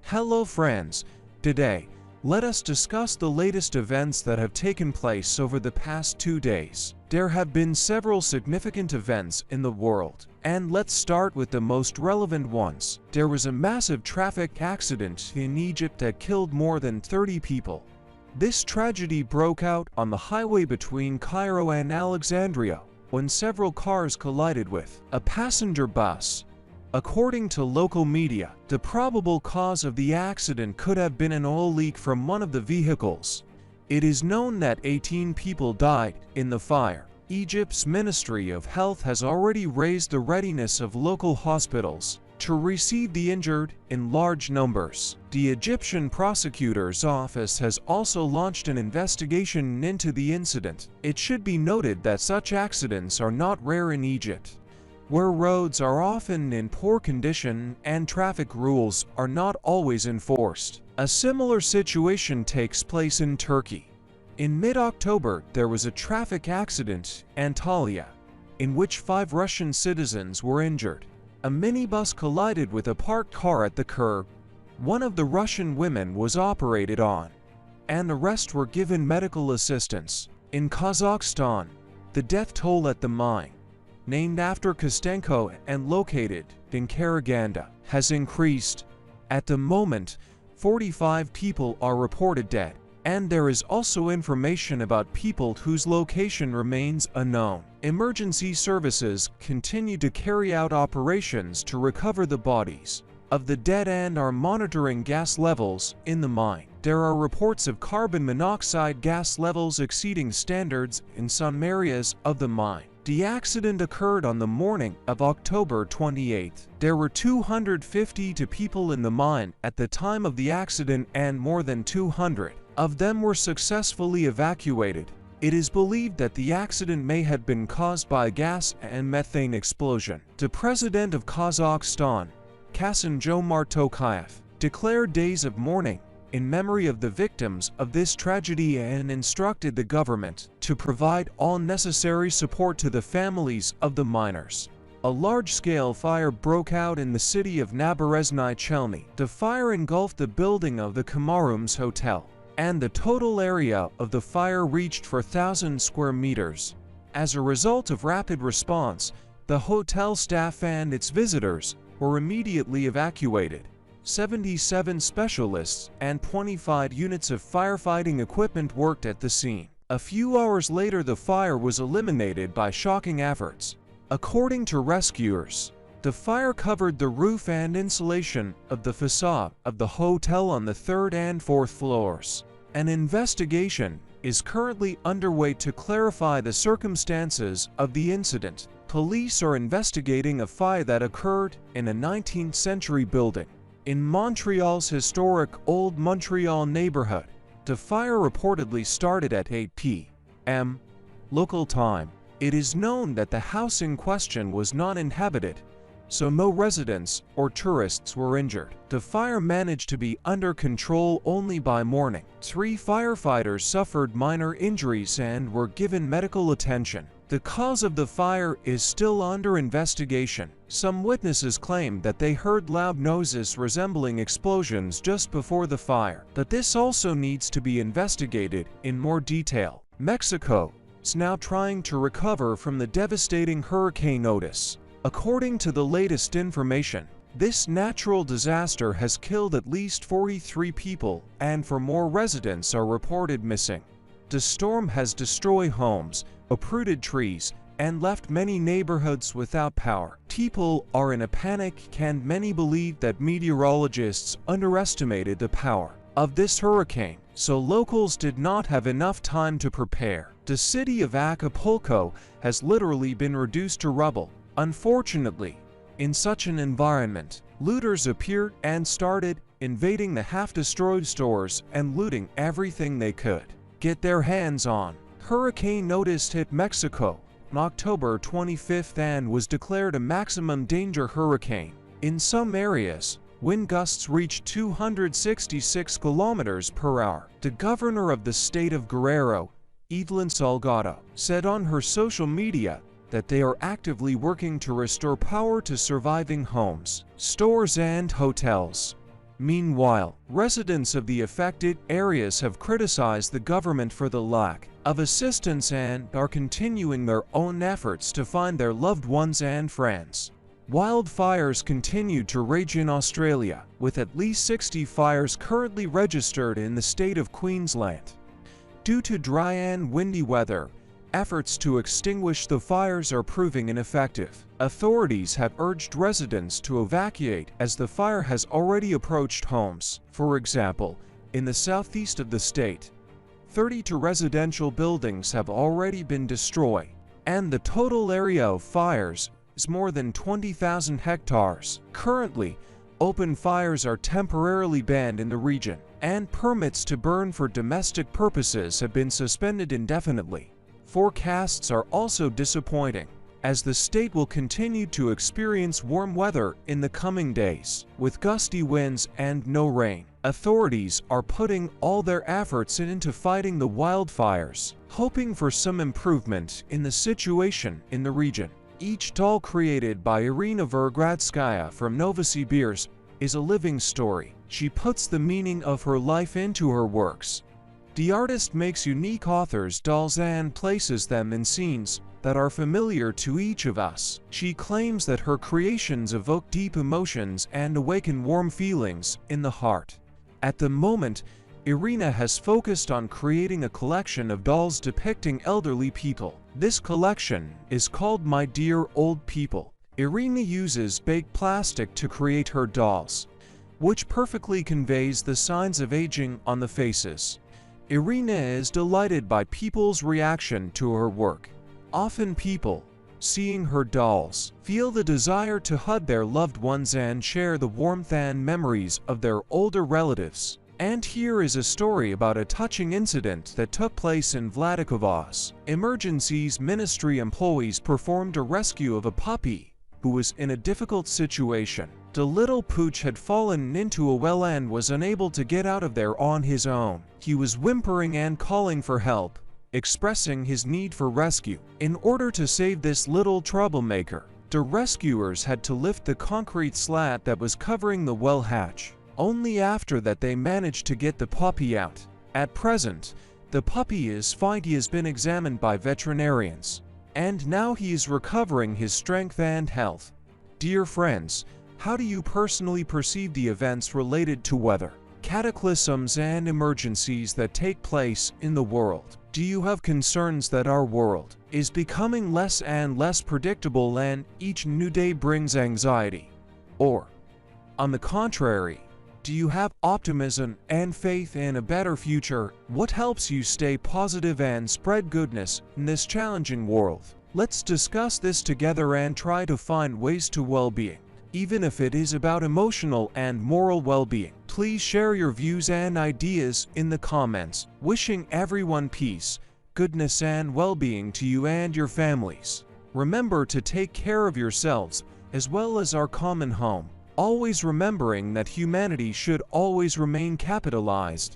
Hello friends, today, let us discuss the latest events that have taken place over the past 2 days. There have been several significant events in the world, and let's start with the most relevant ones. There was a massive traffic accident in Egypt that killed more than 30 people. This tragedy broke out on the highway between Cairo and Alexandria, when several cars collided with a passenger bus. According to local media, the probable cause of the accident could have been an oil leak from one of the vehicles. It is known that 18 people died in the fire. Egypt's Ministry of Health has already raised the readiness of local hospitals to receive the injured in large numbers. The Egyptian prosecutor's office has also launched an investigation into the incident. It should be noted that such accidents are not rare in Egypt, where roads are often in poor condition and traffic rules are not always enforced. A similar situation takes place in Turkey. In mid-October, there was a traffic accident in Antalya, in which 5 Russian citizens were injured. A minibus collided with a parked car at the curb. One of the Russian women was operated on, and the rest were given medical assistance. In Kazakhstan, the death toll at the mine, named after Kostenko and located in Karaganda, has increased. At the moment, 45 people are reported dead, and there is also information about people whose location remains unknown. Emergency services continue to carry out operations to recover the bodies of the dead and are monitoring gas levels in the mine. There are reports of carbon monoxide gas levels exceeding standards in some areas of the mine. The accident occurred on the morning of October 28. There were 252 people in the mine at the time of the accident, and more than 200 of them were successfully evacuated. It is believed that the accident may have been caused by a gas and methane explosion. The president of Kazakhstan, Kassym-Jomart Tokayev, declared days of mourning in memory of the victims of this tragedy and instructed the government to provide all necessary support to the families of the miners. A large-scale fire broke out in the city of Naberezhnye Chelny. The fire engulfed the building of the Kamarums Hotel, and the total area of the fire reached 4,000 square meters. As a result of rapid response, the hotel staff and its visitors were immediately evacuated. 77 specialists and 25 units of firefighting equipment worked at the scene. A few hours later, the fire was eliminated by shocking efforts. According to rescuers, the fire covered the roof and insulation of the facade of the hotel on the 3rd and 4th floors. An investigation is currently underway to clarify the circumstances of the incident. Police are investigating a fire that occurred in a 19th century building in Montreal's historic Old Montreal neighborhood. The fire reportedly started at 8 p.m. local time. It is known that the house in question was not inhabited, so no residents or tourists were injured. The fire managed to be under control only by morning. 3 firefighters suffered minor injuries and were given medical attention. The cause of the fire is still under investigation. Some witnesses claim that they heard loud noises resembling explosions just before the fire, but this also needs to be investigated in more detail. Mexico is now trying to recover from the devastating Hurricane Otis. According to the latest information, this natural disaster has killed at least 43 people, and 4 more residents are reported missing. The storm has destroyed homes, uprooted trees, and left many neighborhoods without power. People are in a panic, and many believe that meteorologists underestimated the power of this hurricane, so locals did not have enough time to prepare. The city of Acapulco has literally been reduced to rubble. Unfortunately, in such an environment, looters appeared and started invading the half-destroyed stores and looting everything they could get their hands on. Hurricane Otis hit Mexico on October 25 and was declared a maximum danger hurricane. In some areas, wind gusts reached 266 kilometers per hour. The governor of the state of Guerrero, Evelyn Salgado, said on her social media that they are actively working to restore power to surviving homes, stores, and hotels. Meanwhile, residents of the affected areas have criticized the government for the lack of assistance and are continuing their own efforts to find their loved ones and friends. Wildfires continue to rage in Australia, with at least 60 fires currently registered in the state of Queensland. Due to dry and windy weather, efforts to extinguish the fires are proving ineffective. Authorities have urged residents to evacuate as the fire has already approached homes. For example, in the southeast of the state, 32 residential buildings have already been destroyed, and the total area of fires is more than 20,000 hectares. Currently, open fires are temporarily banned in the region, and permits to burn for domestic purposes have been suspended indefinitely. Forecasts are also disappointing, as the state will continue to experience warm weather in the coming days, with gusty winds and no rain. Authorities are putting all their efforts into fighting the wildfires, hoping for some improvement in the situation in the region. Each doll created by Irina Vergradskaya from Novosibirsk is a living story. She puts the meaning of her life into her works. The artist makes unique authors' dolls and places them in scenes that are familiar to each of us. She claims that her creations evoke deep emotions and awaken warm feelings in the heart. At the moment, Irina has focused on creating a collection of dolls depicting elderly people. This collection is called My Dear Old People. Irina uses baked plastic to create her dolls, which perfectly conveys the signs of aging on the faces. Irina is delighted by people's reaction to her work. Often people, seeing her dolls, feel the desire to hug their loved ones and share the warmth and memories of their older relatives. And here is a story about a touching incident that took place in Vladikavkaz. Emergencies Ministry employees performed a rescue of a puppy who was in a difficult situation. The little pooch had fallen into a well and was unable to get out of there on his own. He was whimpering and calling for help, expressing his need for rescue. In order to save this little troublemaker, the rescuers had to lift the concrete slat that was covering the well hatch. Only after that they managed to get the puppy out. At present, the puppy is fine. He has been examined by veterinarians, and now he is recovering his strength and health. Dear friends, how do you personally perceive the events related to weather, cataclysms and emergencies that take place in the world? Do you have concerns that our world is becoming less and less predictable and each new day brings anxiety? Or, on the contrary, do you have optimism and faith in a better future? What helps you stay positive and spread goodness in this challenging world? Let's discuss this together and try to find ways to well-being, even if it is about emotional and moral well-being. Please share your views and ideas in the comments. Wishing everyone peace, goodness and well-being to you and your families. Remember to take care of yourselves as well as our common home, always remembering that humanity should always remain capitalized.